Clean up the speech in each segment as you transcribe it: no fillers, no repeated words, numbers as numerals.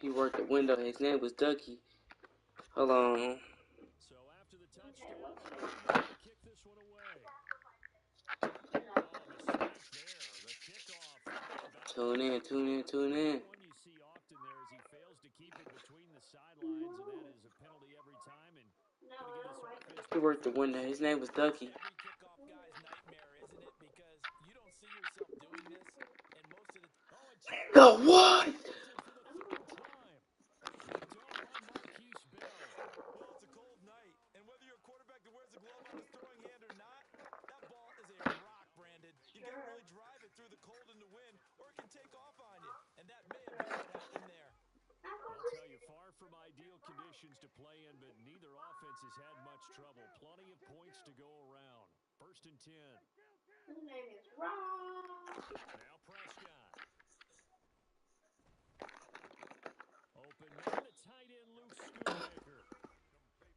He worked the window. His name was Ducky. Hold on. So after the touchdown, they're going to kick this one away. Oh, mistake there. The kickoff out of bounds. Tune in. One you see often there is he fails to keep it between the sidelines, and that is a penalty every time. And going to give this offense He worked the window. His name was Ducky. Every kickoff guy's nightmare, isn't it? Because you don't see yourself doing this, and most of the The what? for the third time. Picked off by Marquise Bell. well, it's a cold night, and whether you're a quarterback that wears a glove on his throwing hand or not, that ball is a rock, Brandon. You got to really drive it through the cold and the wind, or it can take off on you, and that may have been what happened there. I'll tell you, far from ideal conditions to play in, but neither offense has had much trouble. Plenty of points to go around. 1st and 10. His name is Ron. Now Prescott. Open man to tight end Luke Schoonmaker.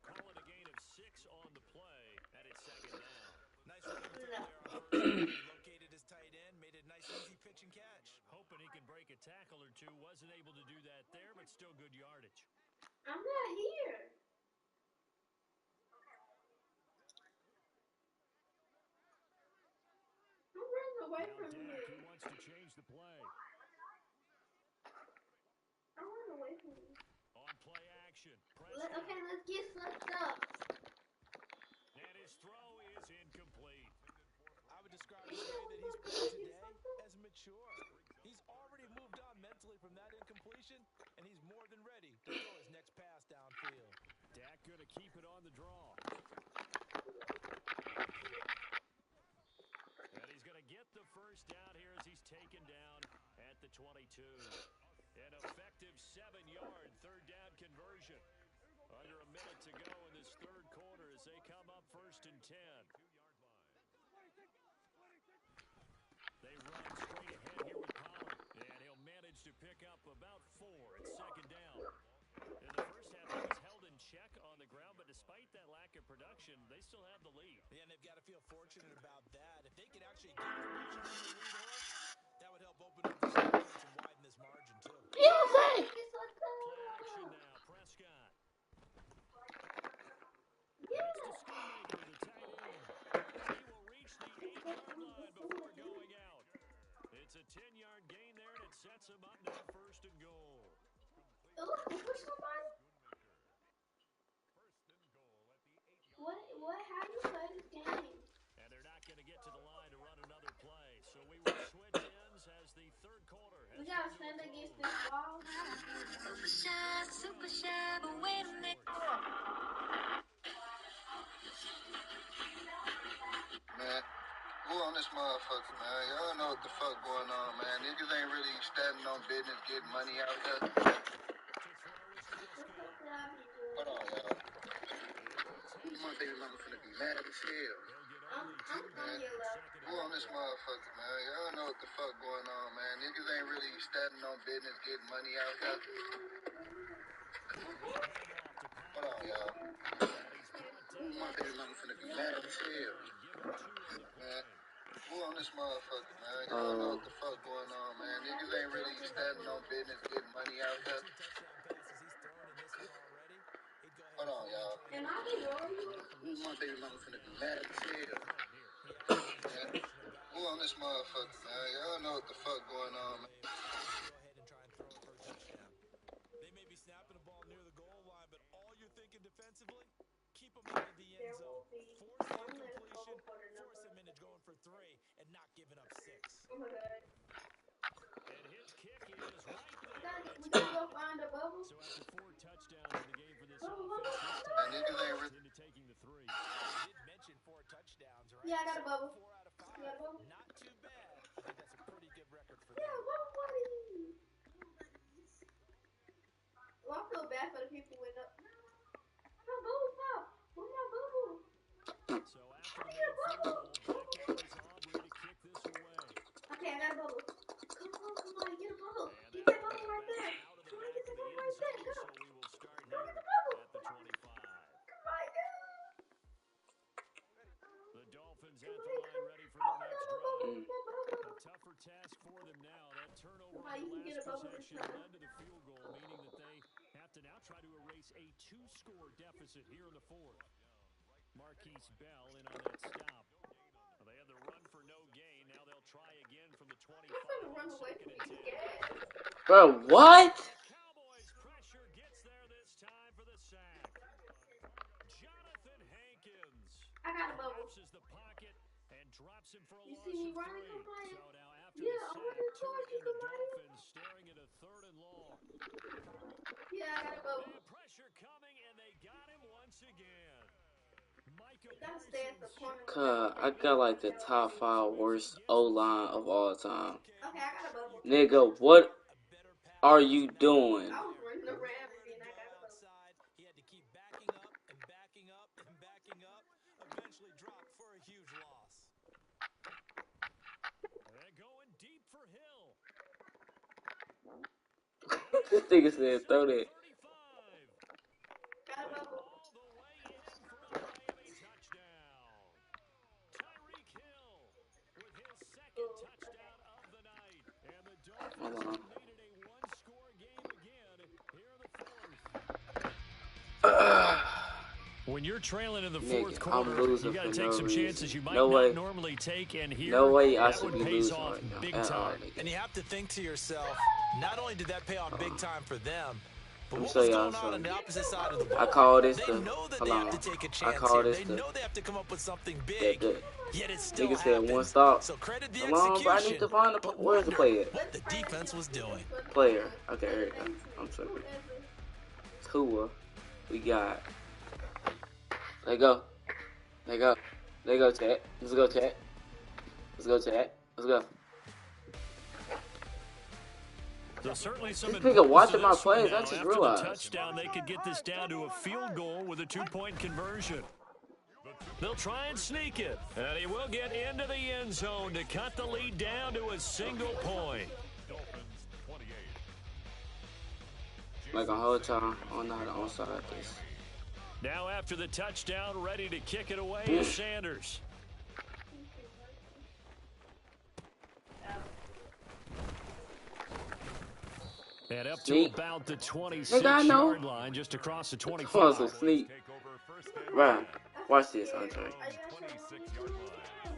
Call it a gain of 6 on the play. That is 2nd down. Nice running throw there on 1st down. He located his tight end, made it a nice, easy pitch and catch. Hoping he can break a tackle or two. Wasn't able to do that there, but still good yardage. I'm not here. I'm running away Now from Dak, you. who wants to change the play. I'm running away from you. On play action. Prescott. Okay, let's get sucked up. And his throw is incomplete. I would describe the way that he's playing today as mature. He's already moved on mentally from that incompletion, and he's more than ready to throw his next pass downfield. Dak going to keep it on the draw. And he's going to get the first down here as he's taken down at the 22. An effective 7-yard 3rd down conversion. Under a minute to go in this 3rd quarter as they come up 1st and 10. They run straight ahead here with Pollard. And he'll manage to pick up about 4 at 2nd down. In the first half, he was held in check on the ground, but despite that lack of production, they still have the lead. Yeah, and they've got to feel fortunate about that. If they could actually get production in the lead horse, that would help open up this offense and widen this margin, too. You don't say. Play action now. Prescott. Yeah. It's to Schoonmaker, the tight end. He will reach the 8-yard line before going out. It's a 10-yard gain there, and it sets him up now 1st and goal. Push somebody? What? How do you play this game? And they're not going to get to the line to run another play. So we will switch ends as the 3rd quarter has We gotta stand against this wall. Super shy, but wait a minute. Man, who on this motherfucker, man? Y'all know what the fuck going on, man. Niggas ain't really standing on business, getting money out here. Hold on, y'all. These motherfuckers finna be mad as hell. Man, who on this motherfucker, man? Y'all know what the fuck going on, man. Niggas ain't really standing on business, getting money out here. Hold on, y'all. These motherfuckers finna be mad as hell. Man, who on this motherfucker, man? Y'all know what the fuck going on, man. Niggas ain't really standing on business, getting money out here. Hold on, y'all. And I be rolling. These motherfuckers finna be mad as hell. Man, who on this motherfucker, man? Y'all know what the fuck going on, man. Go ahead and try and throw it for a touchdown. They may be snapping the ball near the goal line, but all you're thinking defensively, keep them out of the end zone. Force the incompletion, force them into going for 3 and not giving up 6. Oh my God. And his kick is right there. We gotta go find a bubble. So after 4 touchdowns in the game for this offense, Man, niggas ain't really into taking the 3. They did mention 4 touchdowns, right? Yeah, I got a bubble. 4 out of 5. You got a bubble? Not too bad. I think that's a pretty good record for Yeah, them. bubble buddy. Well, I feel bad for the people with the. My bubble pop. Where's my bubble? So after the field goal, back out is Aubrey to kick this away. Okay, I got a bubble. Come on, get a bubble. Get that bubble right there. Out of the Come on, back get of the the bubble end right there. zone, Go. so we will start Go here get the bubble. at the 25. Come on, go. The Dolphins at the line ready for their next drive. A tougher task for them now. That turnover on You can the get a last bubble this possession time. led to the field goal, meaning that face a 2-score deficit here in the fourth. Marquise Bell in on that stop. Well, they had the run for no gain. Now they'll try again from the 25. I'm trying to run away from these guys. Bro, what? Cowboys pressure gets there this time for the sack. Jonathan Hankins I got a bubble. collapses the pocket and drops him for a You loss see me of running, 3. complain? So now after Yeah, the I'm sack, running Tua towards you, and the complain. Dolphins staring at a 3rd and long. Yeah, I got a bubble. And pressure coming, and they got him once again. Micah Gotta stay at the Parsons corner. I got like the top 5 worst O-line of all time. Okay, I got a bubble. Nigga, what are you doing? I was running around and I got a bubble. Outside, he had to keep backing up and backing up and backing up. Eventually dropped for a huge loss. They're going deep for Hill. This nigga said throw that. 35. Got a bubble. All the way in for a Miami touchdown. Tyreek Hill with his 2nd touchdown of the night. And the Dolphins Hold on. have made it a 1-score game again here in the 4th. When you're trailing in the Nigga, 4th I'm quarter, losing you got to for take no some reason. chances you might No not way. normally take. And here, No way I that should one be pays losing off right now. big At all, time. nigga. And you have to think to yourself, not only did that pay off big time for them, but Let me what show was y'all going on something. the opposite side of the ball? I call this They the. know that Hold they on. have to take a I chance call here. this They the. know they have to come up with something big, The yet it still nigga said happens. one stop. So credit the Hold on, bro. I need execution, to find the. but Where's the wonder player? what the defense was doing. Player. Okay, here it goes. I'm tripping. Tua. We got. Let go. Let go. Let go, chat. Let's go, chat. Let's go, chat. Let's go. So certainly some This nigga importance watching to my this one plays, I now. just After realized. the touchdown, they could get this down to a field goal with a 2-point conversion. They'll try and sneak it, and he will get into the end zone to cut the lead down to a single point. Like a whole time. Oh, no, the onside like this. Now after the touchdown, ready to kick it away is Sanders. And up to Sneak. about the Nigga, I know. 26-yard line, just across the Come on, 25. so sneak. Right. Watch this, Andre.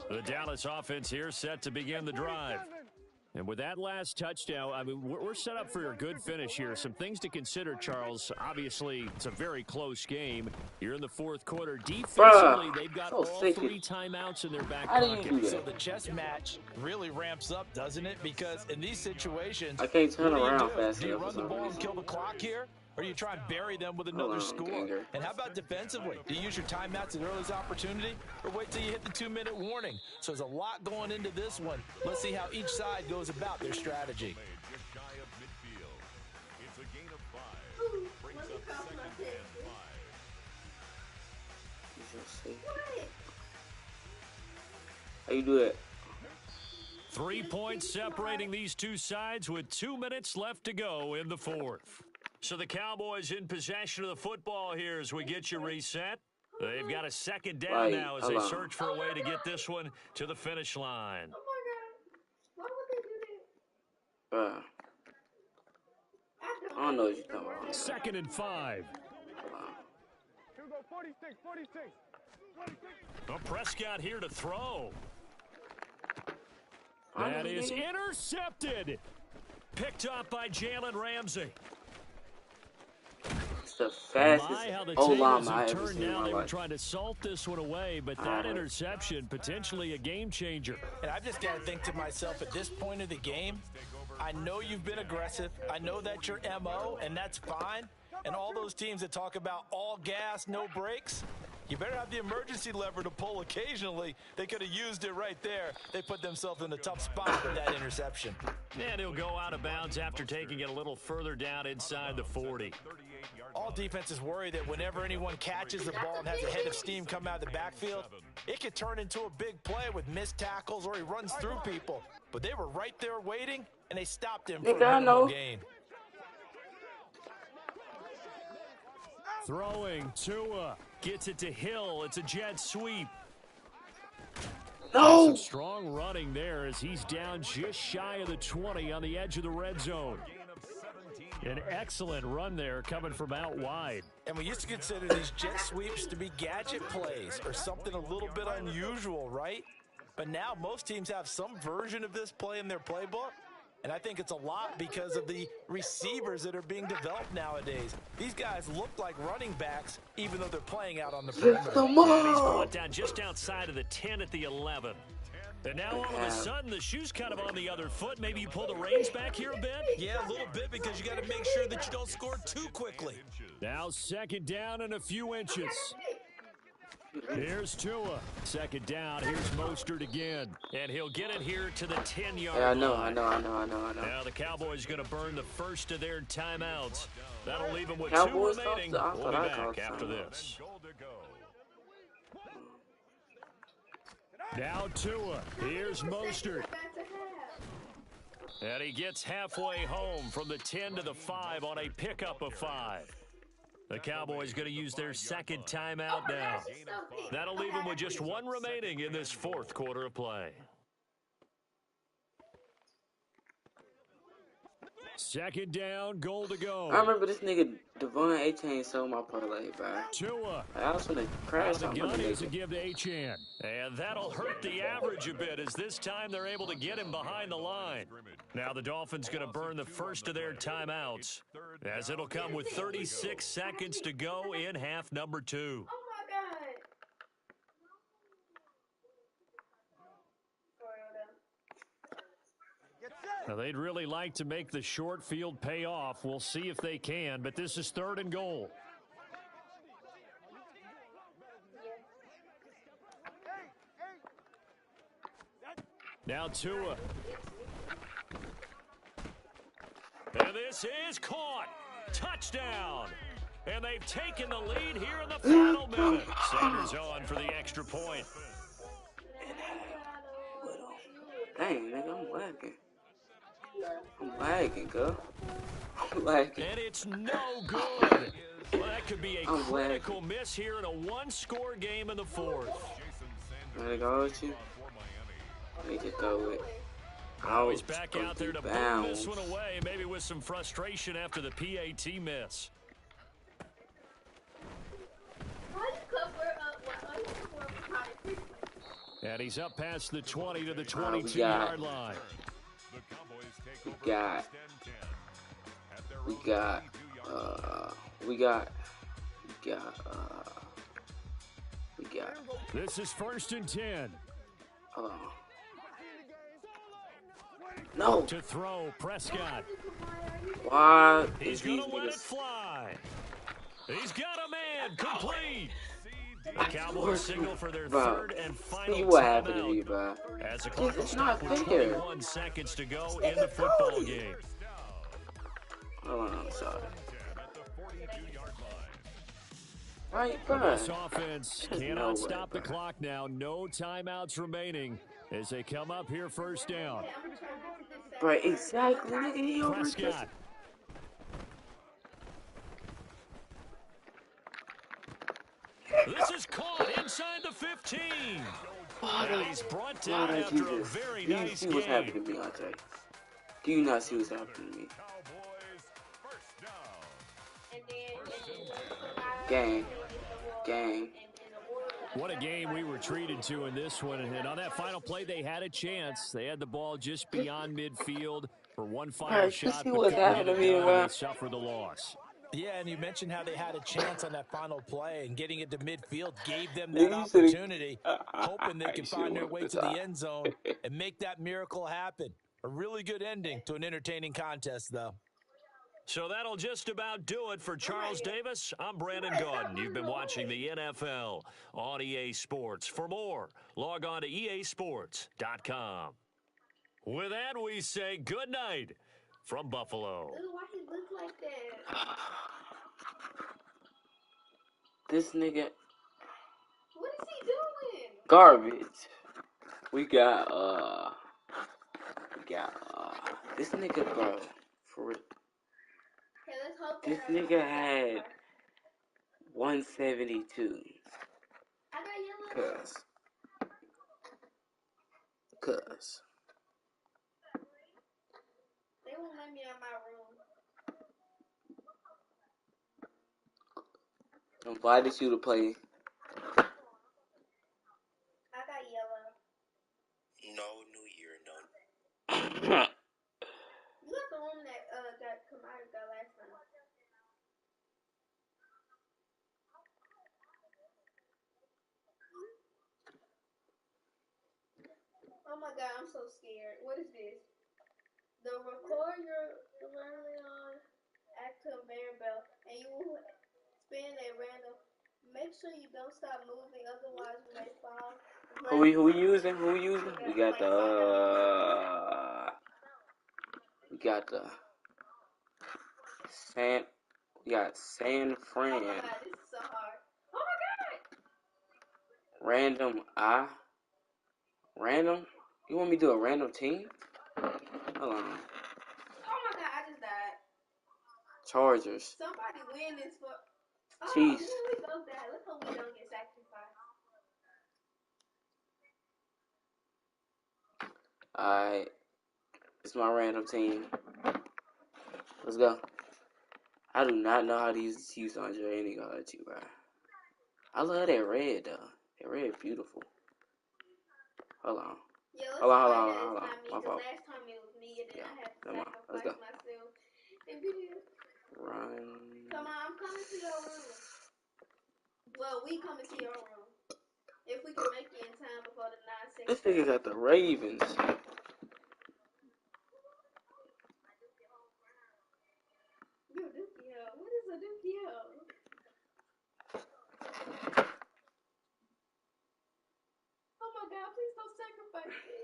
The Dallas offense here set to begin the drive. And with that last touchdown, I mean, we're set up for a good finish here. Some things to consider, Charles. Obviously, it's a very close game. You're in the 4th quarter. Defensively, they've got so all sick. 3 timeouts in their back How do you pocket. do So that? the chess match really ramps up, doesn't it? Because in these situations, I can't turn what do you around do? fast Do you enough for run the some ball and reason. kill the clock here? Or do you try and bury them with another on, score? Ganger. And how about defensively? Do you use your timeouts at earliest opportunity? Or wait till you hit the 2-minute warning? So there's a lot going into this one. Let's see how each side goes about their strategy. How you do it? 3 points separating these two sides with 2 minutes left to go in the 4th. So the Cowboys in possession of the football here as we get you reset. They've got a 2nd down Right, now as they hold on. search for a way to get this one to the finish line. Oh my god. Why would they do that? Bruh. I don't know what you're talking about. 2nd and 5. Well, Prescott here to throw. That is intercepted. Picked up by Jalen Ramsey. It's the My, fastest how the O-line tables I have ever turned seen in now. my They were life. trying to salt this one away, but that interception, potentially a game changer. And I've just got to think to myself, at this point of the game, I know you've been aggressive. I know that's your MO, and that's fine. And all those teams that talk about all gas, no brakes, you better have the emergency lever to pull occasionally. They could have used it right there. They put themselves in a tough spot with that interception. And he'll go out of bounds after taking it a little further down inside the 40. All defenses worry that whenever anyone catches the ball and has a head of steam come out of the backfield, it could turn into a big play with missed tackles or he runs through people. But they were right there waiting, and they stopped him for Nigga, I a minimal know. gain. Throwing, Tua gets it to Hill. It's a jet sweep. No! Some strong running there as he's down just shy of the 20 on the edge of the red zone. An excellent run there coming from out wide. And we used to consider these jet sweeps to be gadget plays or something a little bit unusual, right? But now most teams have some version of this play in their playbook. And I think it's a lot because of the receivers that are being developed nowadays. These guys look like running backs, even though they're playing out on the perimeter. And he's brought down just outside of the 10 at the 11. And now all of a sudden, the shoe's kind of on the other foot. Maybe you pull the reins back here a bit? Yeah, a little bit because you got to make sure that you don't score too quickly. Now second down and a few inches. Here's Tua. Second down. Here's Mostert again. And he'll get it here to the 10-yard line. I know. Now the Cowboys going to burn the first of their timeouts. That'll leave them with Cowboys 2 remaining. We'll be back after this. Now Tua. Here's Mostert. And he gets halfway home from the 10 to the 5 on a pickup of 5. The Cowboys going to use their second timeout now. That'll leave them with just 1 remaining in this fourth quarter of play. Second down, goal to go. I remember this nigga Devon Achane sold my parlay, bro. Tua. I was gonna crash on The my gun is a nigga. give to Achane. And that'll hurt the average a bit as this time they're able to get him behind the line. Now the Dolphins going to burn the first of their timeouts as it'll come with 36 seconds to go in half number 2. Oh my god. Now they'd really like to make the short field pay off. We'll see if they can, but this is 3rd and goal. Now Tua. And this is caught. Touchdown. And they've taken the lead here in the final minute. Sanders on for the extra point. Dang, nigga, I'm lagging, girl. I'm lagging. And it's no good. Well, that could be a critical miss here in a 1-score game in the 4th. Let it go with you. Let me just go with. Oh, he's back out there to boom this one away, maybe with some frustration after the PAT miss. And he's up past the 20 to the 22-yard line. We got. This is 1st and 10. No. To throw, Prescott. Why? He's going to let it fly. He's got a man, complete. The Cowboys signal for their 3rd and final See what happened to me, timeout. bro. As the clock It's will not stop with fair. 21 seconds to go in the football game. Hold on, I'm sorry. Right, bro. This offense There's cannot no way, stop the bro. clock now. No timeouts remaining as they come up here 1st down. Bro, exactly, nigga. He over Prescott. This is caught inside the 15. And he's brought down Lord after a Jesus. very Do you nice see what's game. happening to me, Andre? Do you not see what's happening to me? Gang. What a game we were treated to in this one. And on that final play, they had a chance. They had the ball just beyond midfield for one final Alright, you shot, see but what's couldn't get happening it to me, done, bro? and they suffered the loss. Yeah, and you mentioned how they had a chance on that final play, and getting it to midfield gave them Nigga, that you should've- opportunity, hoping they You could should've find their went way with to the that. end zone and make that miracle happen. A really good ending to an entertaining contest, though. So that'll just about do it for Charles Davis. I'm Brandon Gaudin. You've been watching the NFL on EA Sports. For more, log on to easports.com. With that, we say good night from Buffalo. Why he look like that? This nigga What is he doing? garbage. We got this nigga, bro. For real. Okay, let's hope This that nigga had 172. I got yellow. Cuz. They won't let me out my room. invited you to play. I got yellow. No New Year, no. You got the one that got Kamara got last time. Oh my god, I'm so scared. What is this? The record your learning on active conveyor belt, and you will spin a random. Make sure you don't stop moving, otherwise you may fall. Who we using? We got the San Fran. Oh my god, this is so hard. Oh my god! Random? You want me to do a random team? Hold on. Oh my god, I just died. Chargers. Somebody win this for. Oh, Chiefs. here we go, Dad. Look how we don't get sacrificed. Alright. It's my random team. Let's go. I do not know how to use the Chiefs, Andre. Ain't gonna let you, bro. I love that red, though. That red beautiful. Hold on. Yeah, Hold on. My fault. Last time it was me, and then I had to sacrifice myself. And Run. Come on, I'm coming to your room. Well, we coming to your room. If we can make it in time before the 9 seconds. This nigga got the Ravens. Yo, Dookie Ho. What is a Dookie Ho? Oh my god, please don't sacrifice me.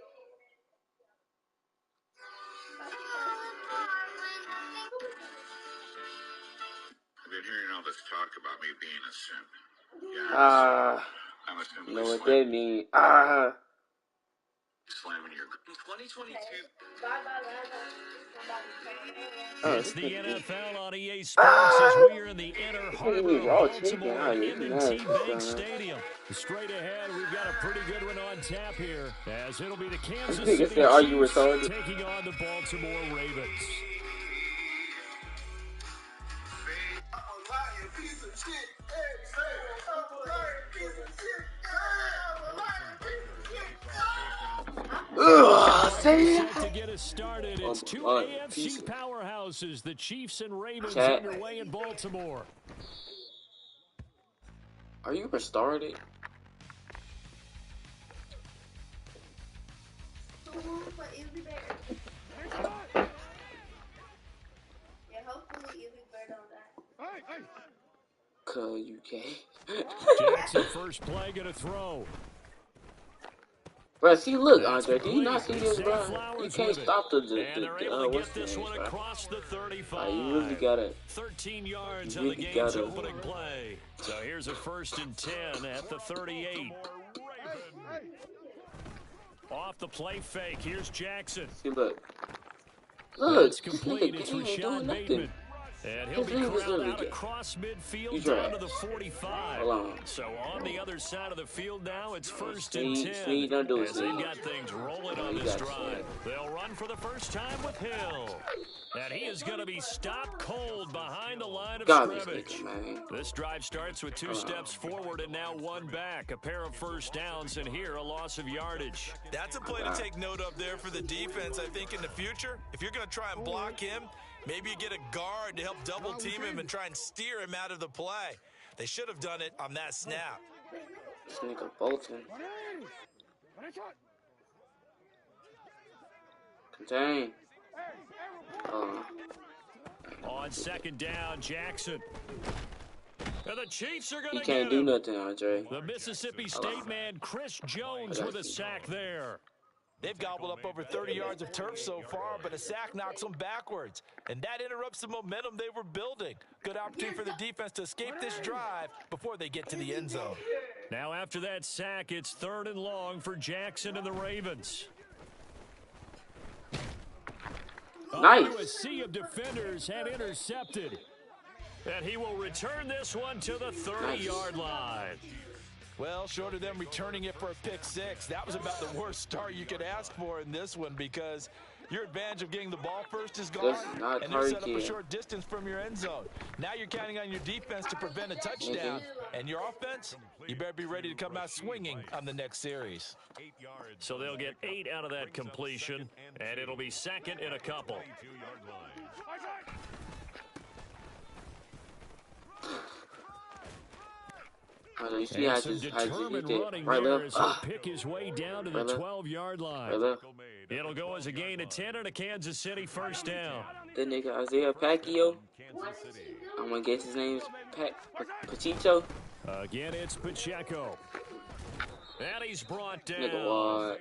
I've been hearing all this talk about me being a simp. Yeah, I'm a simp. You know what that mean? Slamming your... In 2022... It's the NFL on EA Sports as we are in the inner harbor of Baltimore at M&T Bank Stadium. Straight ahead, we've got a pretty good one on tap here, as it'll be the Kansas City Chiefs taking on the Baltimore Ravens. To get us started, it's two AFC powerhouses, the Chiefs and Ravens, underway in Baltimore. Are you restarted? Jackson first play gonna throw. Bro, see, look, Andre, do you not see this, bro? You can't stop the what's this one across the 35. You really gotta. 13 yards on the game's opening play. So here's a 1st and 10 at the 38. Off the play fake, here's Jackson. See, look. It's complete. It's Rashad Bateman. And he'll be corralled out across midfield down to the 45. So on the other side of the field now, it's 1st and 10. As they've got things rolling on this drive. They'll run for the first time with Hill. And he is going to be stopped cold behind the line of scrimmage. This drive starts with 2 steps forward and now 1 back. A pair of first downs, and here a loss of yardage. That's a play to take note of there for the defense, I think, in the future. If you're going to try and block him, maybe you get a guard to help double-team him and try and steer him out of the play. They should have done it on that snap. This nigga Bolton. Contain. On 2nd down, Jackson. And the Chiefs are going to get him. He can't do nothing, Andre. The Mississippi State man, Chris Jones, with a sack there. They've gobbled up over 30 yards of turf so far, but a sack knocks them backwards. And that interrupts the momentum they were building. Good opportunity for the defense to escape this drive before they get to the end zone. Now after that sack, it's 3rd and long for Jackson and the Ravens. Nice. A sea of defenders had intercepted. And he will return this one to the 30-yard line. Well, short of them returning it for a pick 6, that was about the worst start you could ask for in this one because Your advantage of getting the ball first is gone, This is not and you're set up a target. short distance from your end zone. Now you're counting on your defense to prevent a touchdown, and your offense, you better be ready to come out swinging on the next series. So they'll get 8 out of that completion, and it'll be second and a couple. You see how I Some just determined hit running right there left? as he'll pick his way down to the Right left. 12-yard line. Right left. It'll go as a gain of 10 and a Kansas City first down. That nigga Isaiah Pacquiao. I'm gonna guess his name is Pacheco. Again, it's Pacheco. And he's brought Nigga, down. what?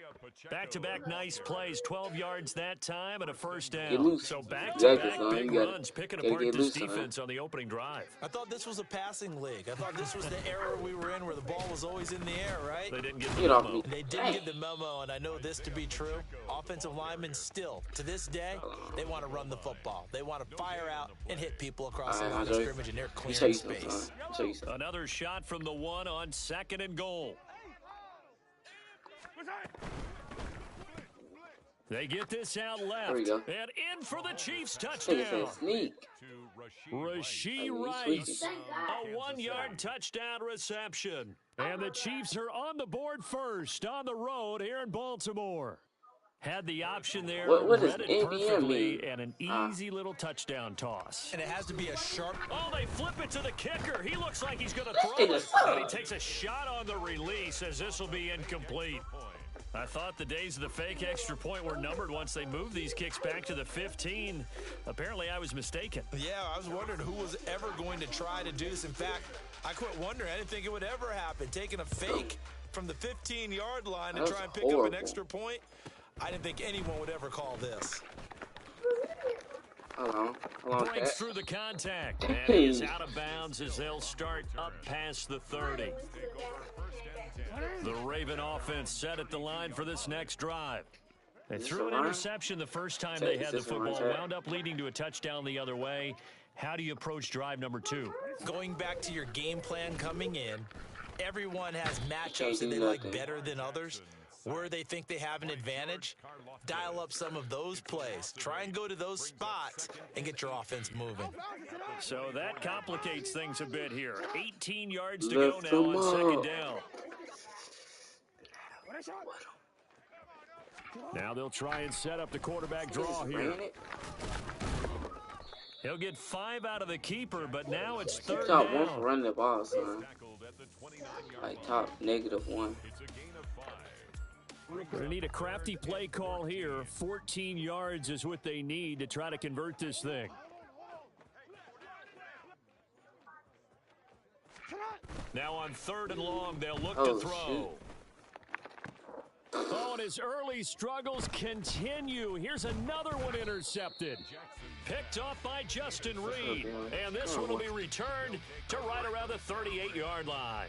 Back-to-back nice plays, 12 yards that time and a first Get down. loose. So Exactly, back-to-back son. big You gotta- runs, picking gotta apart get this loose, son. defense on the opening drive. I thought this was a passing league. I thought this was the era we were in where the ball was always in the air, right? They didn't get the Get off memo. me. They didn't get the memo, and I know this to be true. Offensive linemen still, to this day, they want to run the football. They want to fire out and hit people across the line of scrimmage, and they're Let me show clearing you something, space. son. Let me show you something. Another shot from the 1 on 2nd and goal. They get this out left. There we go. And in for the Chiefs Nigga touchdown. said sneak. Rasheed Hey, Rice, switch a 1-yard touchdown reception. And the Chiefs are on the board first on the road here in Baltimore. Had the option there, What does read it NBM perfectly, mean? and an easy little touchdown toss. And it has to be a sharp. Oh, they flip it to the kicker. He looks like he's going to This throw nigga it. sucks. And he takes a shot on the release as this will be incomplete. I thought the days of the fake extra point were numbered once they moved these kicks back to the 15. Apparently, I was mistaken. Yeah, I was wondering who was ever going to try to do this. In fact, I quit wondering. I didn't think it would ever happen. Taking a fake from the 15-yard line to That try and was pick up horrible. an extra point, I didn't think anyone would ever call this. Hold on, Breaks Pat. through the contact. And he is out of bounds as they'll start up past the 30. The Raven offense set at the line for this next drive. They Is this threw a an line? interception the first time Is they this had the a line, football, Chad? wound up leading to a touchdown the other way. How do you approach drive number 2? Going back to your game plan coming in, everyone has Can't matchups do that they like nothing. better than others. Where they think they have an advantage, dial up some of those plays. Try and go to those spots and get your offense moving. So that complicates things a bit here. 18 yards to Lift go now him on up. 2nd down. Now they'll try and set up the quarterback draw here. Ran it. He'll get 5 out of the keeper, but now it's You 3rd top 1 for down. running the ball, son. Like top -1. We're going to need a crafty play call here. 14 yards is what they need to try to convert this thing. Now on 3rd and long, they'll look to Oh, throw. Oh, and his early struggles continue. Here's another one intercepted. Picked off by Justin Reed. And this one will be returned to right around the 38-yard line.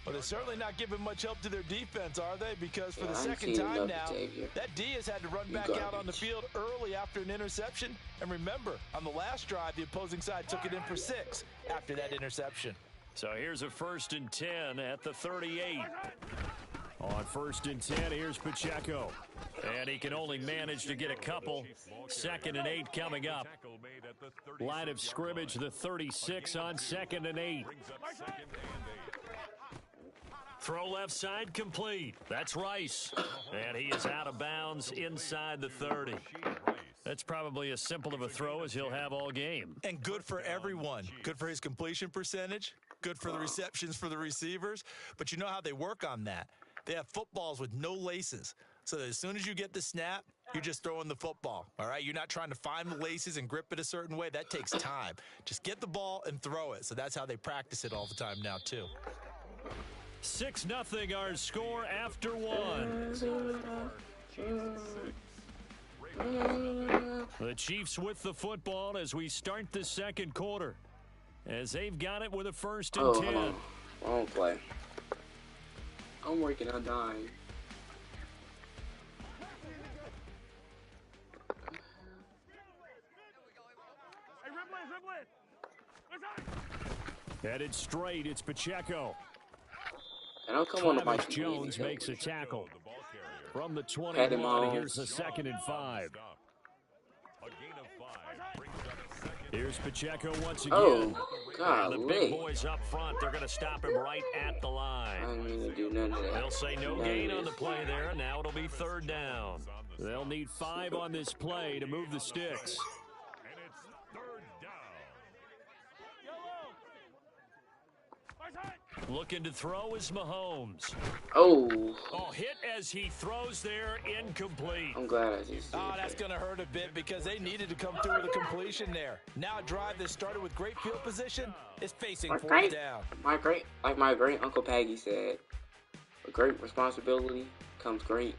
Well, they're certainly not giving much help to their defense, are they? Because for Yeah, the I ain't second seen time enough now, tape here. that D has had to run You back out on the garbage. field early after an interception. And remember, on the last drive, the opposing side took it in for 6 after that interception. So here's a 1st and 10 at the 38. On 1st and 10, here's Pacheco. And he can only manage to get a couple. 2nd and 8 coming up. Line of scrimmage, the 36 on 2nd and 8. Throw left side complete. That's Rice. And he is out of bounds inside the 30. That's probably as simple of a throw as he'll have all game. And good for everyone. Good for his completion percentage. Good for the receptions for the receivers. But you know how they work on that. They have footballs with no laces. So that as soon as you get the snap, you're just throwing the football. All right? You're not trying to find the laces and grip it a certain way. That takes time. Just get the ball and throw it. So that's how they practice it all the time now, too. 6-0 our score after 1. The Chiefs with the football as we start the 2nd quarter. As they've got it with a 1st and Oh, 10. hold on. Wrong play. I'm working on dying. Headed straight, it's Pacheco. And I'll come on to my Travis Jones makes a tackle. From the Pat him 21, on. here's a 2nd and 5. Here's Pacheco once again. Oh, And the big golly. boys up front, they're going to stop him right at the I line. didn't mean to do none of that. They'll say no None gain of on the this. play there. Now it'll be 3rd down. They'll need 5 on this play to move the sticks. And it's 3rd down. Looking to throw is Mahomes. Oh, Oh, hit as he throws there, incomplete. I'm glad I just did Oh, that's that. going to hurt a bit because they needed to come through with a completion there. Now a drive that started with great field position is facing Like 4th down. my great Uncle Paggy said, with great responsibility comes great.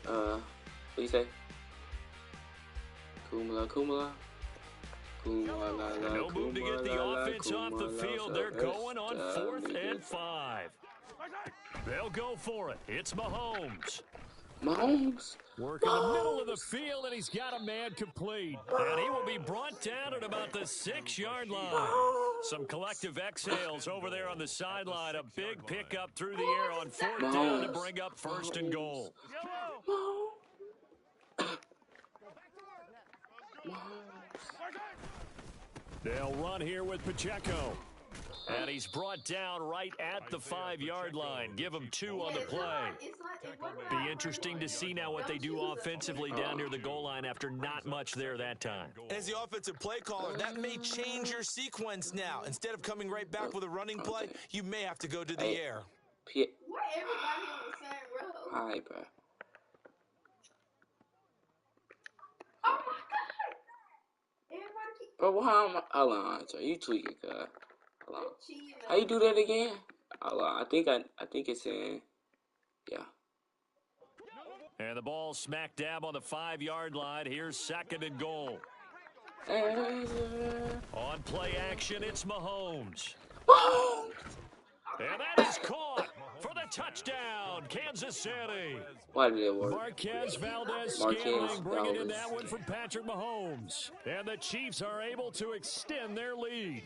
What do you say? Kumala. No move to get the offense off the field. They're going on 4th and 5. They'll go for it. It's Mahomes. Mahomes. Work in the middle of the field, and he's got a man complete. And he will be brought down at about the 6-yard line. Some collective exhales over there on the sideline. A big pickup through the air on 4th down to bring up 1st and goal. They'll run here with Pacheco. And he's brought down right at the 5-yard line. Give him 2 on the play. Be interesting to see now what they do offensively down near the goal line after not much there that time. As the offensive play caller, that may change your sequence now. Instead of coming right back with a running play, you may have to go to the air. Why everybody on the same row? Hi, bro. Oh my god! Everybody keep Bro, how am I? Hold on, so you tweaking, cuz. Hold on. cheating. How you do that again? Hold on. I think it's in. Yeah. And the ball smack dab on the 5-yard line. Here's 2nd and goal. On play action, it's Mahomes. And that is caught for the touchdown, Kansas City. Why did it work? Marquez Valdez-Scantling bringing in that one from Patrick Mahomes. And the Chiefs are able to extend their lead.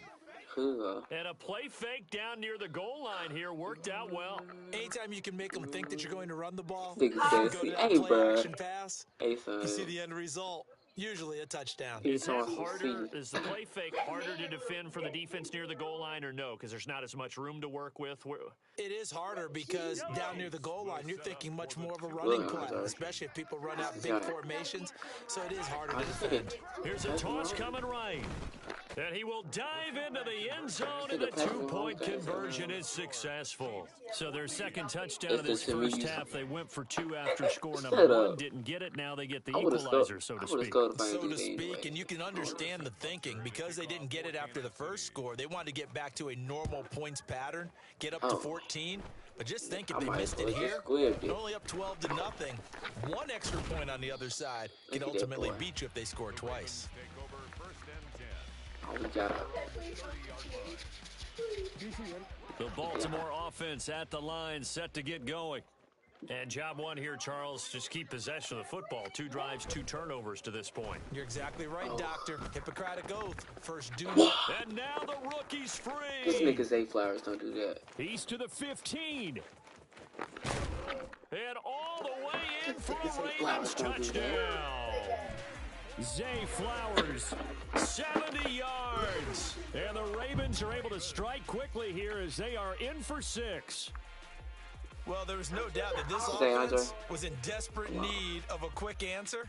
And a play fake down near the goal line here worked out well. Anytime you can make them think that you're going to run the ball, Nigga you says, go to that hey, play bro. action pass, Hey, son. you see the end result. Usually a touchdown. He's Is that on harder? C. Is the play fake harder to defend for the defense near the goal line or no? Because there's not as much room to work with. It is harder because down near the goal line, you're thinking much more of a running play, especially if people run out big formations. So it is harder to defend. Here's a toss coming right. And he will dive into the end zone, and the 2-point conversion is successful. So their second touchdown of this first half, they went for 2 after score number 1. Didn't get it. Now they get the equalizer, so to speak. So to speak, and you can understand the thinking. Because they didn't get it after the first score, they wanted to get back to a normal points pattern, get up to 14. But just think if they missed it here, they're only up 12-0. 1 extra point on the other side can ultimately beat you if they score twice. The Baltimore offense at the line, set to get going. And job 1 here, Charles, just keep possession of the football. 2 drives, 2 turnovers to this point. You're exactly right, Doctor. Hippocratic oath. First duty. And now the rookie's free. This nigga Zay Flowers don't do that. He's to the 15. And all the way in for a Ravens touchdown. Zay Flowers, 70 yards. And the Ravens are able to strike quickly here as they are in for 6. Well, there was no doubt that this offense was in desperate need of a quick answer,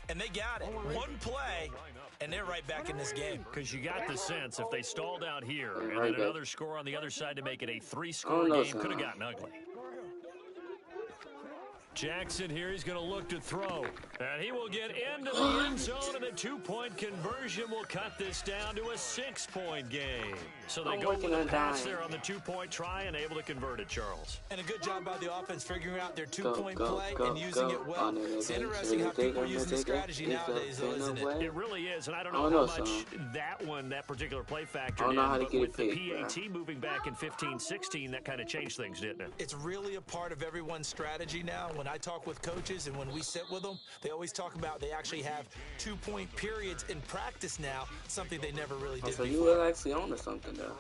and they got it. 1 play, and they're right back in this game. Because you got the sense if they stalled out here and then another score on the other side to make it a 3-score game, could have gotten ugly. Jackson here, he's going to look to throw. And he will get into the end zone, and the 2-point conversion will cut this down to a 6-point game. So they go with a pass there on the 2-point try and able to convert it, Charles. And a good job by the offense figuring out their 2-point play and using it well. It's interesting how people are using the strategy nowadays, though, isn't it? It really is, and I don't know how much that particular play factored in, but with the PAT moving back in 15-16, that kind of changed things, didn't it? It's really a part of everyone's strategy now. When I talk with coaches and when we sit with them, they always talk about they actually have 2-point periods in practice now, something they never really did So before. you were actually on to something, though.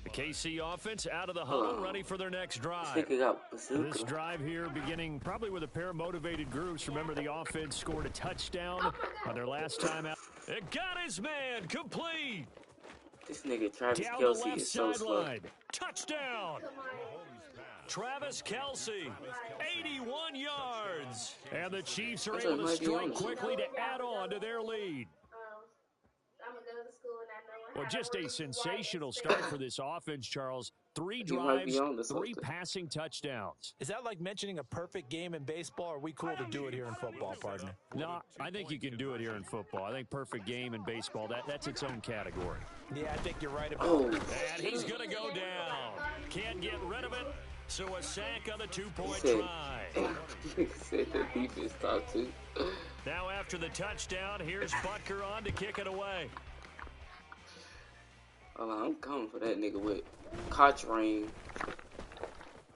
The KC offense out of the huddle, ready for their next drive. Stick it up. This drive here beginning probably with a pair of motivated groups. Remember, the offense scored a touchdown on their last time out. It got his man complete. This nigga Travis Down the Kelce left is so slow. sideline. Touchdown. Travis Kelce, 81 yards. And the Chiefs are able to strike quickly to add on to their lead. Well, just a sensational start for this offense, Charles. 3 drives, 3 passing touchdowns. Is that like mentioning a perfect game in baseball, or are we cool to do it here in football, partner? No, I think you can do it here in football. I think perfect game in baseball, that's its own category. Yeah, I think you're right about that. And he's going to go down. Can't get rid of it. So a sack on the 2-point try. He said the defense talk too. Now after the touchdown, here's Butker on to kick it away. Hold on, I'm coming for that nigga with Cochrane.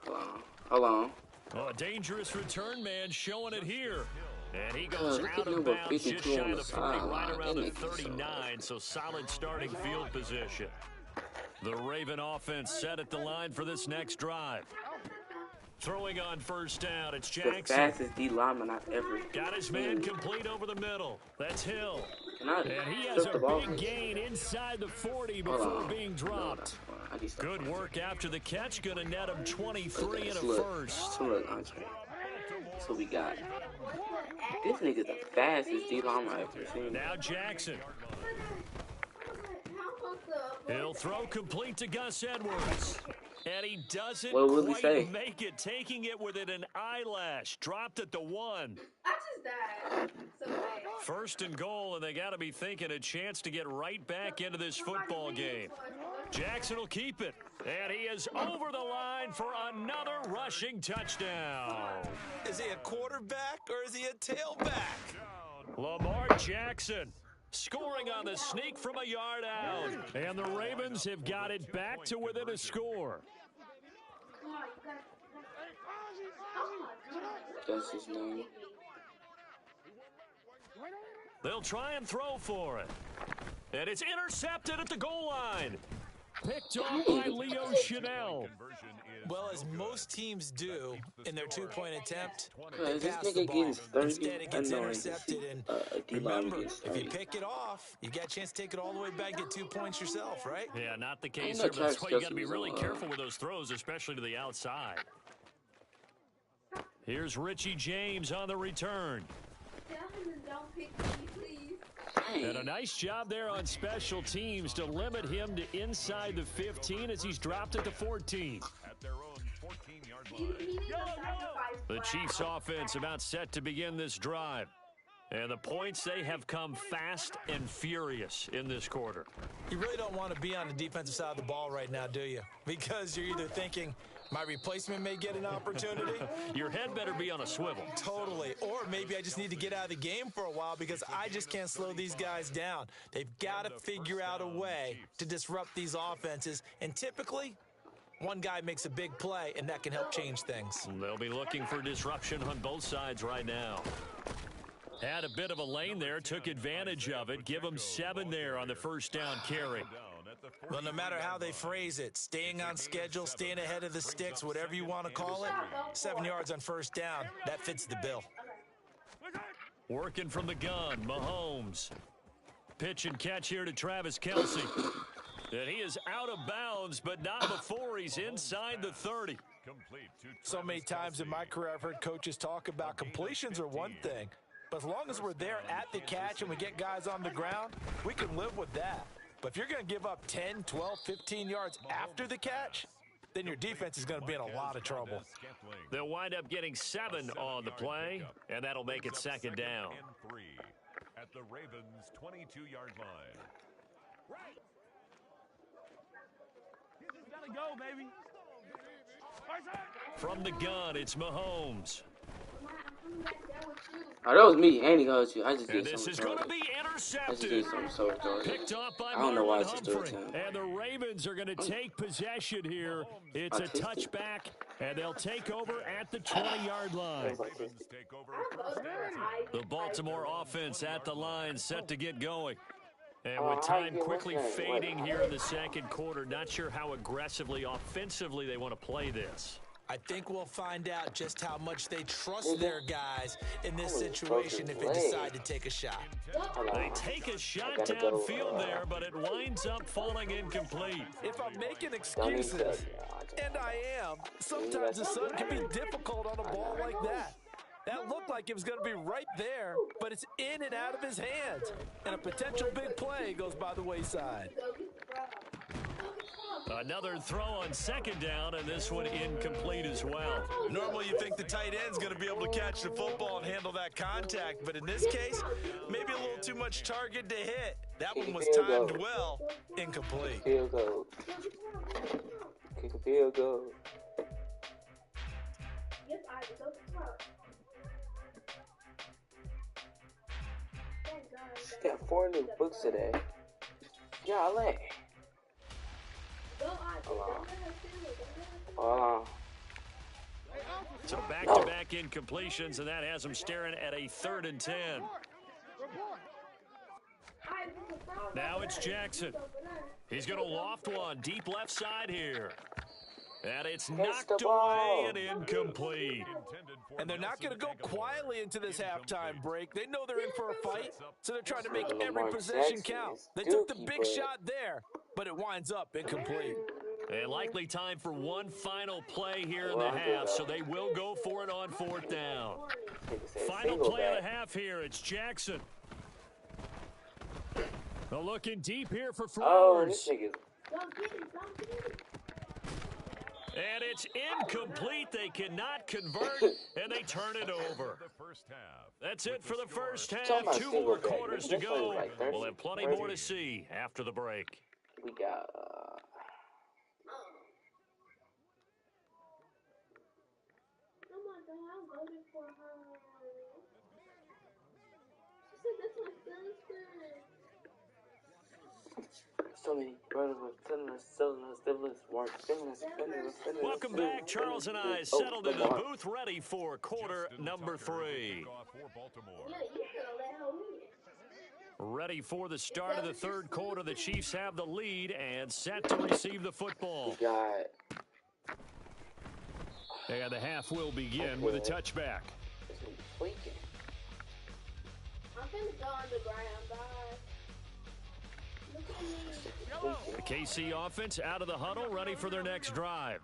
Hold on. Oh, a dangerous return man showing it here. And he goes out of bounds just shy of the 40, right around the 39, so solid starting field position. The Raven offense set at the line for this next drive. Throwing on first down, it's Jackson. The fastest D lineman I've ever got his man complete over the middle. That's Hill. And he has a big gain inside the 40 before being dropped. Good work after the catch. Going to net him 23 and a first. So we got. This nigga's the fastest D lineman I've ever seen. Now Jackson. He'll throw complete to Gus Edwards. And he doesn't quite make it, taking it within an eyelash. Dropped at the 1. I just died. So bad. First and goal, and they got to be thinking a chance to get right back into this football game. Jackson will keep it. And he is over the line for another rushing touchdown. Is he a quarterback or is he a tailback? Lamar Jackson scoring on the sneak from a yard out. And the Ravens have got it back to within a score. That's his name. They'll try and throw for it. And it's intercepted at the goal line. Picked off by Leo Chanel. Well, as most teams do in their 2-point attempt, they pass this the nigga ball. getting 30. Instead, it gets intercepted. And remember, if you pick it off, you got a chance to take it all the way back, get 2 points yourself, right? Yeah, not the case here, but that's why you got to be really careful with those throws, especially to the outside. Here's Richie James on the return. Don't pick me, please. And a nice job there on special teams to limit him to inside the 15 as he's dropped at the 14. At their own 14-yard line. The Chiefs offense about set to begin this drive. And the points, they have come fast and furious in this quarter. You really don't want to be on the defensive side of the ball right now, do you? Because you're either thinking, my replacement may get an opportunity. Your head better be on a swivel. Totally. Or maybe I just need to get out of the game for a while because I just can't slow these guys down. They've got to figure out a way to disrupt these offenses. And typically, one guy makes a big play, and that can help change things. They'll be looking for disruption on both sides right now. Had a bit of a lane there, took advantage of it. Give them 7 there on the first down carry. Well, no matter how they phrase it, staying on schedule, staying ahead of the sticks, whatever you want to call it, 7 yards on first down, that fits the bill. Working from the gun, Mahomes. Pitch and catch here to Travis Kelce. And he is out of bounds, but not before he's inside the 30. So many times in my career, I've heard coaches talk about completions are one thing, but as long as we're there at the catch and we get guys on the ground, we can live with that. But if you're going to give up 10, 12, 15 yards after the catch, then your defense is going to be in a lot of trouble. They'll wind up getting 7 on the play, and that'll make it second down. At the Ravens' 22-yard line. Gotta go, baby. From the gun, it's Mahomes. Oh, that was me. I ain't gonna you. I just did this something. Is going to be intercepted. Picked off by I don't know why Marlon it's Humphrey. And the Ravens are going to take possession here. It's a touchback, and they'll take over at the 20-yard line. The Baltimore offense at the line, set to get going. And with time quickly fading here in the second quarter, not sure how aggressively, offensively they want to play this. I think we'll find out just how much they trust their guys in this situation if they decide to take a shot. They take a shot downfield there, but it winds up falling incomplete. If I'm making excuses, and I am, sometimes the sun can be difficult on a ball like that. That looked like it was going to be right there, but it's in and out of his hands. And a potential big play goes by the wayside. Another throw on second down, and this one incomplete as well. Normally you think the tight end's going to be able to catch the football and handle that contact, but in this case, maybe a little too much target to hit. That one was timed well, incomplete. Field goal. Kick a field goal. She got 4 new books today. Golly. Hold on. So back-to-back incompletions, and that has them staring at a 3rd and 10. Now it's Jackson. He's going to loft one deep left side here. And it's knocked away and incomplete. And they're not going to go quietly into this halftime break. They know they're in for a fight, so they're trying to make every possession count. They took the big shot there, but it winds up incomplete. And likely time for one final play here in the half, so they will go for it on 4th down. Final play of the half here. It's Jackson. They're looking deep here for Flowers. And it's incomplete. They cannot convert, and they turn it over. That's it for the first half. 2 more quarters to go. We'll have plenty more to see after the break. We got... So many brothers were telling us, weren't Welcome back. Charles and I settled in the booth, ready for quarter number 3. Ready for the start of the 3rd quarter. The Chiefs have the lead and set to receive the football. And the half will begin with a touchback. I'm gonna go on the ground, guys. The KC offense out of the huddle, ready for their next drive.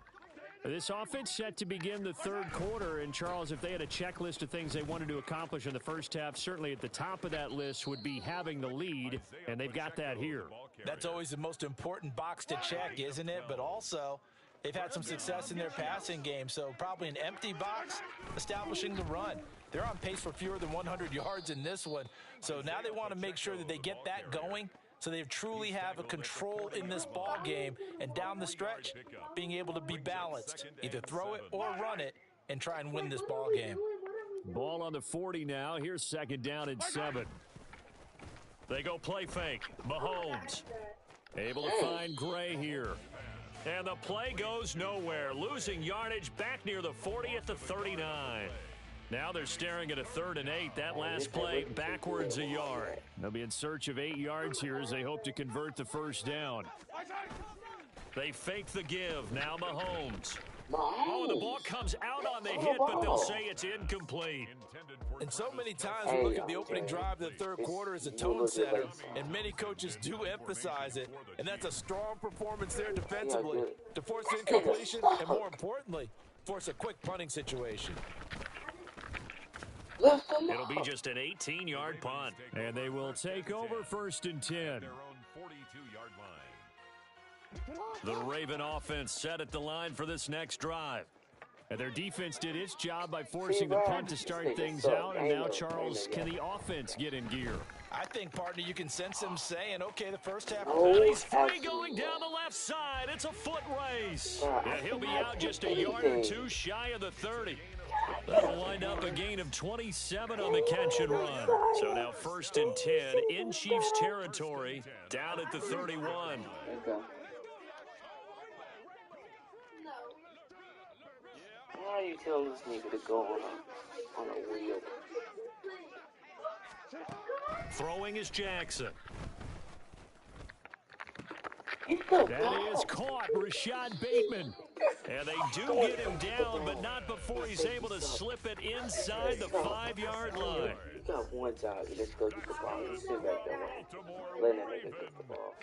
This offense set to begin the 3rd quarter. And, Charles, if they had a checklist of things they wanted to accomplish in the first half, certainly at the top of that list would be having the lead, and they've got that here. That's always the most important box to check, isn't it? But also, they've had some success in their passing game, so probably an empty box establishing the run. They're on pace for fewer than 100 yards in this one, so now they want to make sure that they get that going so they truly have a control in this ball game, and down the stretch, being able to be balanced, either throw it or run it, and try and win this ball game. Ball on the 40 now. Here's 2nd down and 7. They go play fake. Mahomes able to find Gray here. And the play goes nowhere. Losing yardage back near the 40 at the 39. Now they're staring at a 3rd and 8. That last play backwards a yard. They'll be in search of 8 yards here as they hope to convert the 1st down. They fake the give. Now Mahomes. Oh, the ball comes out on the hit, but they'll say it's incomplete. And so many times we look at the opening drive of the 3rd quarter as a tone setter, and many coaches do emphasize it, and that's a strong performance there defensively to force incompletion and, more importantly, force a quick punting situation. It'll be just an 18-yard punt, and they will take over 1st and 10. The Raven offense set at the line for this next drive. And their defense did its job by forcing the punt to start things out. And now, Charles, can the offense get in gear? I think, partner, you can sense them saying, okay, the first half. And he's free going down the left side. It's a foot race. Yeah, he'll be out just a yard or 2 shy of the 30. That'll wind up a gain of 27 on the catch and run. So now 1st and 10 in Chiefs territory, down at the 31. Why are you telling this nigga to go on a wheel? Throwing is Jackson. That is caught, Rashad Bateman. And they do get him down, but not before he's able to slip it inside the 5-yard line. You got one job. You just go get the ball. You sit back there. Let that nigga get the ball.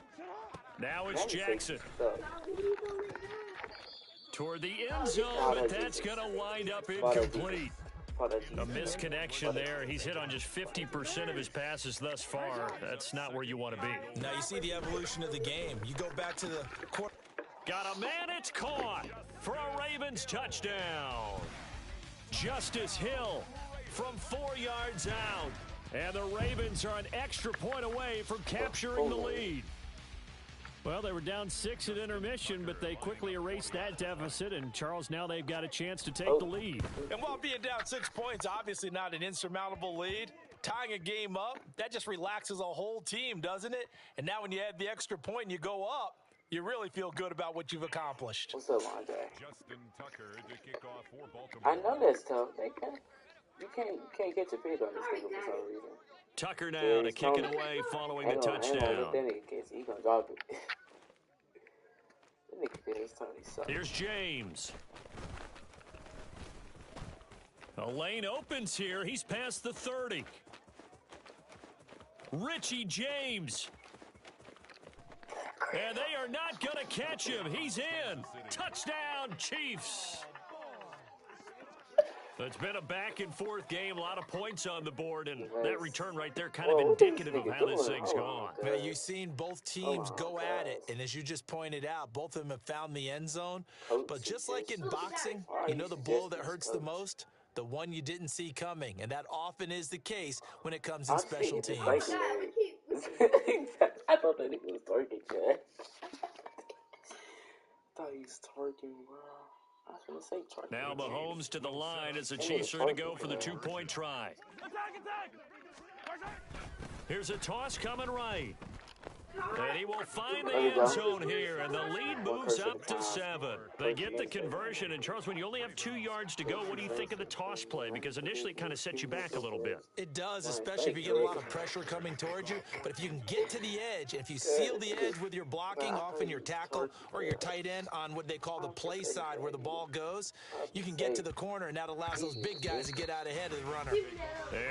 Now it's Jackson. Toward the end zone, but that's going to wind up incomplete. A misconnection there. He's hit on just 50% of his passes thus far. That's not where you want to be. Now you see the evolution of the game. You go back to the court. Got a man, it's caught for a Ravens touchdown. Justice Hill from 4 yards out. And the Ravens are an extra point away from capturing the lead. Well, they were down 6 at intermission, but they quickly erased that deficit, and Charles, now they've got a chance to take the lead. And while being down 6 points, obviously not an insurmountable lead, tying a game up, that just relaxes a whole team, doesn't it? And now when you add the extra point and you go up, you really feel good about what you've accomplished. What's up, Andre? Justin Tucker to kick off for Baltimore. I know that's tough. You can't get your feet on this nigga for some reason. Tucker now to kick it away following the touchdown. He gonna drop it. That nigga did his Tony suck. Here's James. A lane opens here. He's past the 30. Richie James. And they are not going to catch him. He's in. Touchdown, Chiefs. It's been a back-and-forth game, a lot of points on the board, and that return right there kind of indicative of how this thing's gone. Now, you've seen both teams go at it, and as you just pointed out, both of them have found the end zone. But just like in boxing, you know the blow that hurts the most? The one you didn't see coming, and that often is the case when it comes in special teams. I thought that nigga was twerking, Chad. I thought he was twerking, bro. I was gonna say twerking. Now Mahomes to the line as the Chiefs are going to go for the 2-point try. Here's a toss coming right. And he will find the end zone here, and the lead moves up to 7. They get the conversion, and Charles, when you only have 2 yards to go, what do you think of the toss play? Because initially it kind of set you back a little bit. It does, especially if you get a lot of pressure coming towards you. But if you can get to the edge, if you seal the edge with your blocking, often your tackle or your tight end on what they call the play side where the ball goes, you can get to the corner, and that allows those big guys to get out ahead of the runner.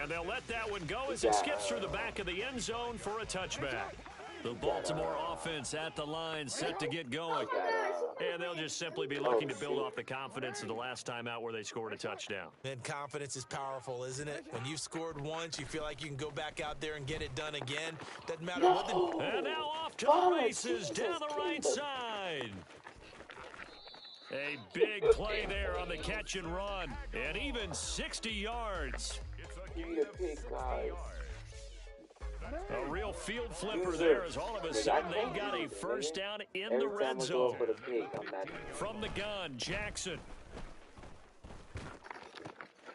And they'll let that one go as it skips through the back of the end zone for a touchback. The Baltimore offense at the line, set to get going. And they'll just simply be looking to build off the confidence of the last time out where they scored a touchdown. And confidence is powerful, isn't it? When you've scored once, you feel like you can go back out there and get it done again. Doesn't matter what the... And now off to the races down the right side. A big play there on the catch and run. And even 60 yards. Give me the pick, guys. A real field flipper there as all of a sudden they got a first down in the red zone. From the gun, Jackson.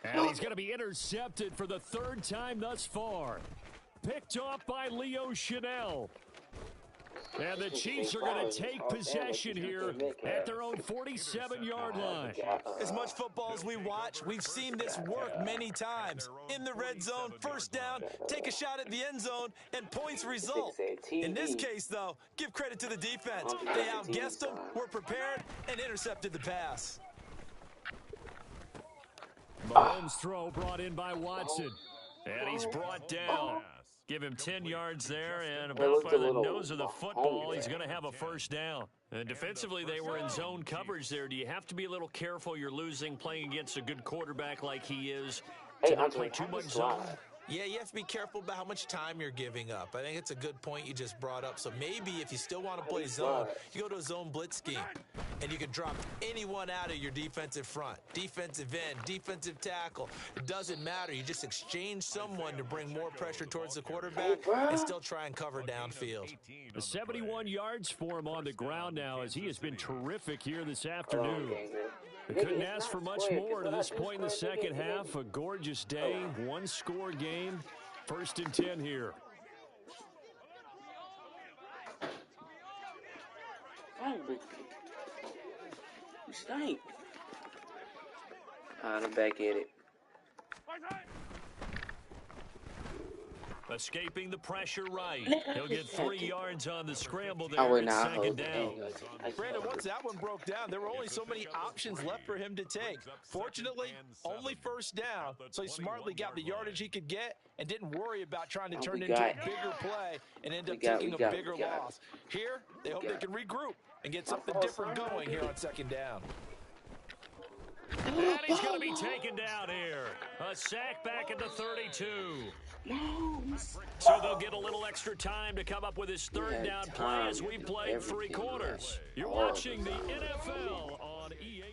And he's going to be intercepted for the 3rd time thus far. Picked off by Leo Chanel. And the Chiefs are going to take possession here at their own 47-yard line. As much football as we watch, we've seen this work many times. In the red zone, first down, take a shot at the end zone, and points result. In this case, though, give credit to the defense. They outguessed them, were prepared, and intercepted the pass. Mahomes' throw brought in by Watson. And he's brought down. Give him 10 yards there, and about by the nose of the football, he's going to have a first down. And defensively, they were in zone coverage there. Do you have to be a little careful? You're losing playing against a good quarterback like he is to not play too much zone? Yeah, you have to be careful about how much time you're giving up. I think it's a good point you just brought up. So maybe if you still want to play zone, you go to a zone blitz scheme. And you can drop anyone out of your defensive front. Defensive end, defensive tackle. It doesn't matter. You just exchange someone to bring more pressure towards the quarterback and still try and cover downfield. 71 yards for him on the ground now as he has been terrific here this afternoon. They couldn't ask for much more to this point in the second half. A gorgeous day, one-score game. 1st and 10 here. You stink. I'm back at it. Escaping the pressure right. He'll get 3 yards on the scramble there. Oh, wait, It's nah, second down. Brandon, once that one broke down, there were only so many options left for him to take. Fortunately, only first down, so he smartly got the yardage he could get and didn't worry about trying to turn into a bigger play and end up taking a bigger loss. Here, they hope they can regroup and get something different going here on second down. And he's going to be taken down here. A sack back at the 32. So they'll get a little extra time to come up with his third down play as we play 3 quarters. You're watching the NFL on EA.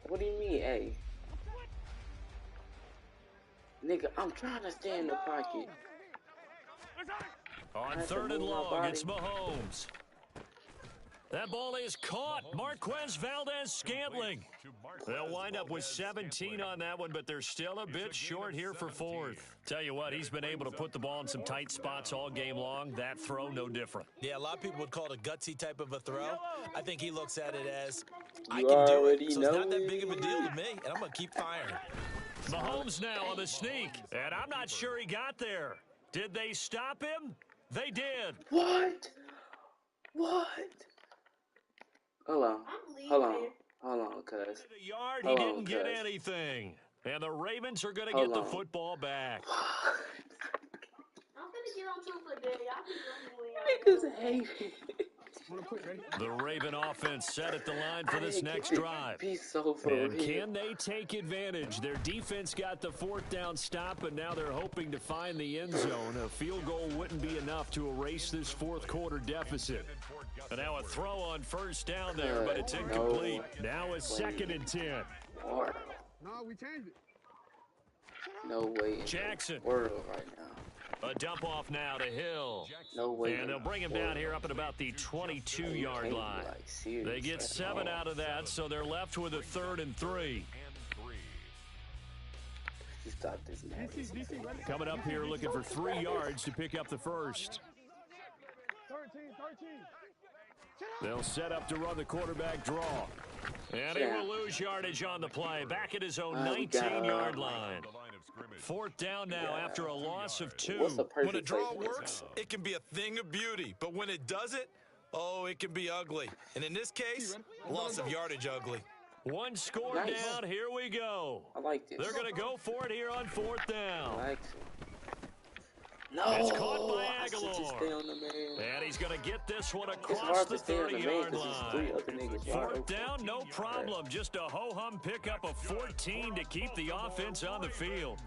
What do you mean, hey? Nigga, I'm trying to stay in the pocket. On third and long, it's Mahomes. That ball is caught. Marquez Valdes-Scantling. They'll wind up with 17 on that one, but they're still a bit short here for fourth. Tell you what, he's been able to put the ball in some tight spots all game long. That throw, no different. Yeah, a lot of people would call it a gutsy type of a throw. I think he looks at it as, I can do it, so it's not that big of a deal to me, and I'm going to keep firing. Mahomes now on the sneak, and I'm not sure he got there. Did they stop him? They did. What? Hold on, cuz. The yard, he didn't get anything. And the Ravens are going to get the football back. I'm going to get on to for the day. Niggas hate it. The Raven offense set at the line for this next drive. And can they take advantage? Their defense got the 4th down stop, but now they're hoping to find the end zone. A field goal wouldn't be enough to erase this 4th quarter deficit. And now a throw on first down there, but it's incomplete. Now a 2nd and 10. No, we changed it. No way. Jackson. World right now. A dump off now to Hill. No way. And they'll bring him down here up at about the 22-yard line. They get 7 out of that, so they're left with a 3rd and 3. Coming up here looking for 3 yards to pick up the first. 13. They'll set up to run the quarterback draw. And he will lose yardage on the play. Back at his own 19-yard line. 4th down now after a loss of 2. When a draw works, it can be a thing of beauty. But when it doesn't, oh, it can be ugly. And in this case, loss of yardage ugly. 1 score down. Here we go. I like this. They're going to go for it here on 4th down. I like it. No, it's caught by Aguilar. And he's going to get this one across the 30-yard line. 4th down, no problem. Just a ho-hum pickup of 14 to keep the offense on the field.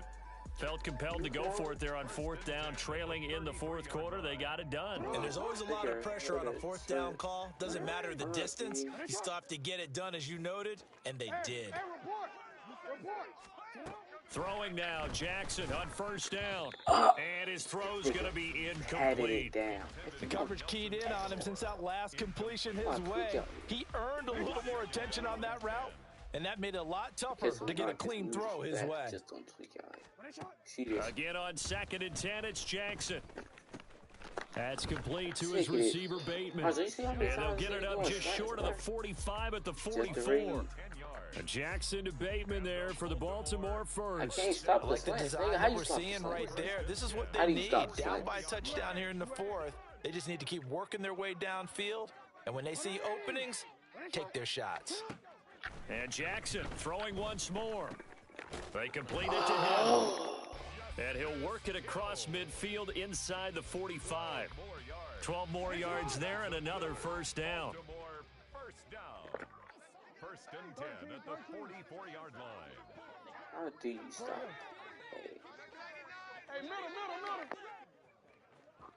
Felt compelled to go for it there on 4th down, trailing in the 4th quarter. They got it done. And there's always a lot of pressure on a 4th down call. Doesn't matter the distance. You still have to get it done, as you noted, and they did. Throwing now, Jackson on 1st down. And his throw's going to be incomplete. The coverage keyed in on him since that last completion his way. He earned a little more attention on that route, and that made it a lot tougher to get a clean throw his way. Again on 2nd and 10, it's Jackson. That's complete to his receiver, Bateman. And they'll get it up just short of the 45 at the 44. Jackson to Bateman there for the Baltimore first. I like the design that we're seeing right there. This is what they need. Down by a touchdown here in the 4th. They just need to keep working their way downfield. And when they see openings, take their shots. And Jackson throwing once more. They complete it to him. And he'll work it across midfield inside the 45. 12 more yards there and another 1st down. 1st and 10 at the 44-yard line. How do you stop? Hey, middle.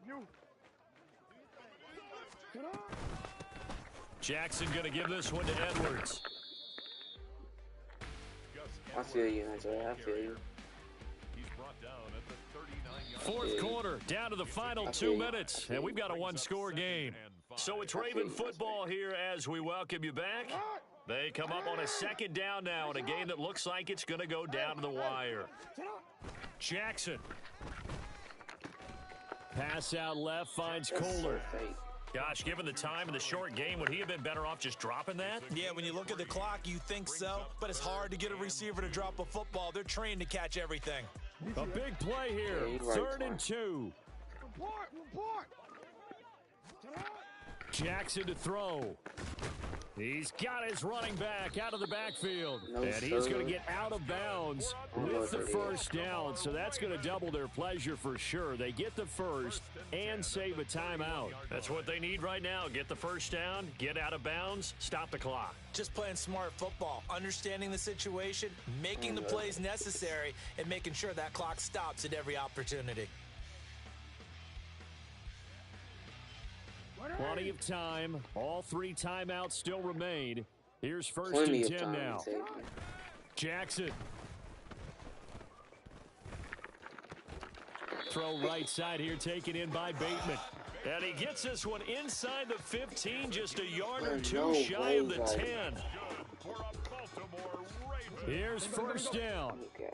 You. Jackson going to give this one to Edwards. I feel you, Andre. I feel you. He's brought down at the 4th quarter, down to the final 2 minutes, and we've got a 1-score game. So it's Raven football here as we welcome you back. They come up on a 2nd down now in a game that looks like it's going to go down to the wire. Jackson. Pass out left, finds Kohler. Gosh, given the time and the short game, would he have been better off just dropping that? Yeah, when you look at the clock, you think so, but it's hard to get a receiver to drop a football. They're trained to catch everything. A big play here. Yeah, right, 3rd and 2. Report. Jackson to throw. He's got his running back out of the backfield. No, and he's sir. going to get out of bounds with the first down. So that's going to double their pleasure for sure. They get the first and save a timeout. That's what they need right now. Get the first down, get out of bounds, stop the clock. Just playing smart football, understanding the situation, making the plays necessary, and making sure that clock stops at every opportunity. Plenty of time. All 3 timeouts still remain. Here's 1st Plenty and of 10 time, now. Xavier. Jackson. Throw right side here, taken in by Bateman. And he gets this one inside the 15, just a yard or 2 No shy of the way, guys. 10. For a Baltimore Ravens. Here's 1st down. Okay.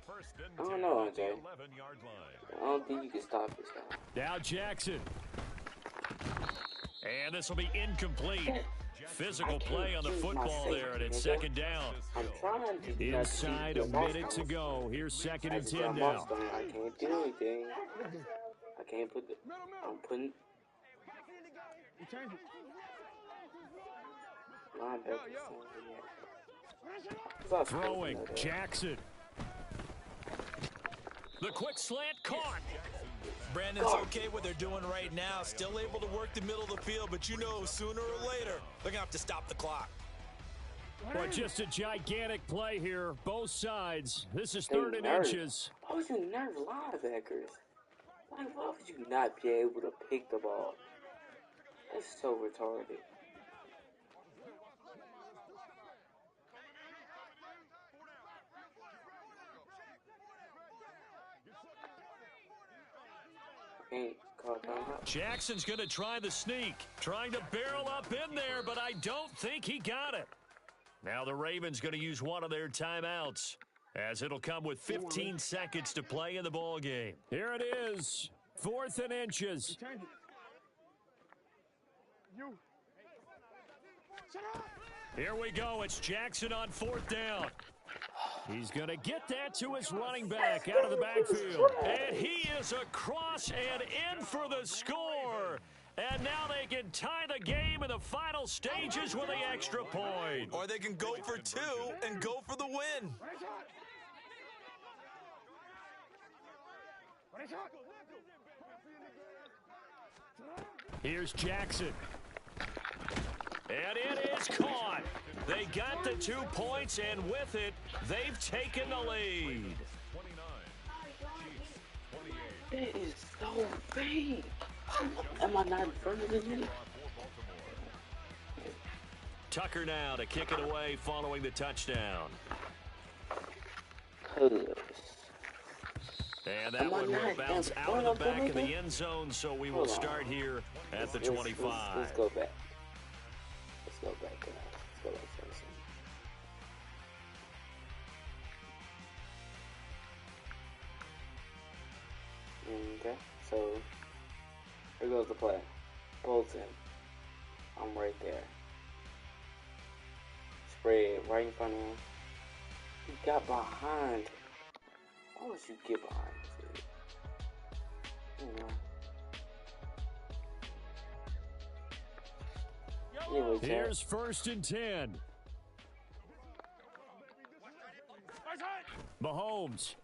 First and I don't 10 know, at the Jay. 11-yard line. I don't think you can stop this guy. Now Jackson. And this will be incomplete. Physical play on the football there, and it's 2nd down. I'm trying to do that. Inside a minute to go. Here's 2nd and 10 now. I can't do anything. I can't put the. I'm putting. We changed it. Linebacker. Throwing, Jackson. The quick slant caught. Brandon's okay what they're doing right now. Still able to work the middle of the field, but you know sooner or later they're going to have to stop the clock. But just a gigantic play here, both sides. This is 3rd and inches. Why would you nerve linebackers? Like, why would you not be able to pick the ball? That's so retarded. Ain't called timeout. Jackson's going to try the sneak, trying to barrel up in there, but I don't think he got it. Now the Ravens going to use one of their timeouts, as it'll come with 15 seconds to play in the ball game. Here it is, 4th and inches. We changed it. You. Shut up. Here we go. It's Jackson on 4th down. He's going to get that to his running back out of the backfield. And he is across and in for the score. And now they can tie the game in the final stages with the extra point. Or they can go for 2 and go for the win. Here's Jackson. And it is caught. They got the 2 points, and with it, they've taken the lead. 29. That is so big. Am I not in front of it? Tucker now to kick it away following the touchdown. And that one will bounce out of the back of the end zone, so we will start here at the 25. Let's go back. Let's go back. Let's go back first. Okay, so here goes the play. Bolton. I'm right there. Spread right in front of him. He got behind. Why would you get behind this dude? Anyways, Here's 1st and 10. Mahomes.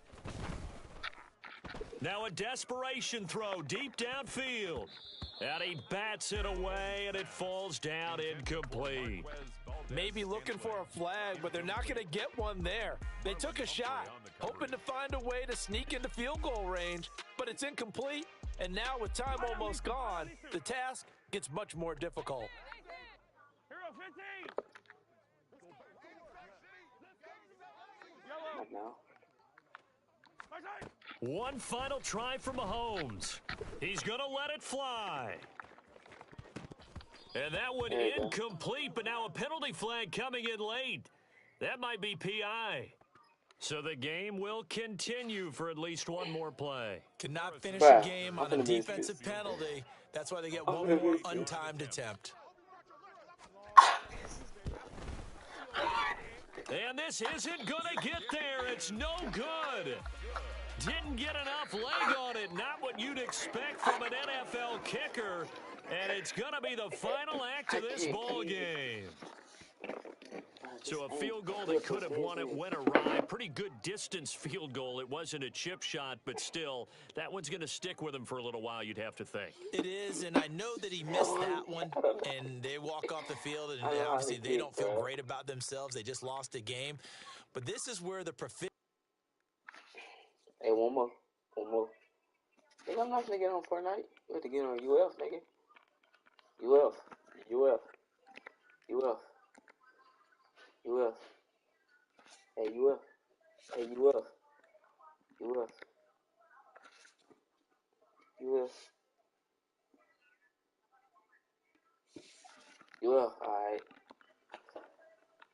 Now a desperation throw deep downfield. And he bats it away, and it falls down incomplete. Maybe looking for a flag, but they're not going to get one there. They took a shot, hoping to find a way to sneak into field goal range, but it's incomplete. And now with time almost gone, the task gets much more difficult. Not now. One final try for Mahomes. He's going to let it fly. And that one incomplete, but now a penalty flag coming in late. That might be PI. So the game will continue for at least one more play. Cannot finish the game on a defensive penalty. That's why they get one more untimed attempt. And this isn't going to get there. It's no good. Didn't get enough leg on it. Not what you'd expect from an NFL kicker. And it's going to be the final act of this ball game. So a field goal that could have won it went awry. Pretty good distance field goal. It wasn't a chip shot, but still, that one's going to stick with him for a little while, you'd have to think. It is, and I know that he missed that one, and they walk off the field, and obviously they don't feel great about themselves. They just lost a game. But this is where the Hey, one more. Nigga, I'm not finna get on Fortnite. You have to get on UF, nigga. UF. Hey, UF. Alright.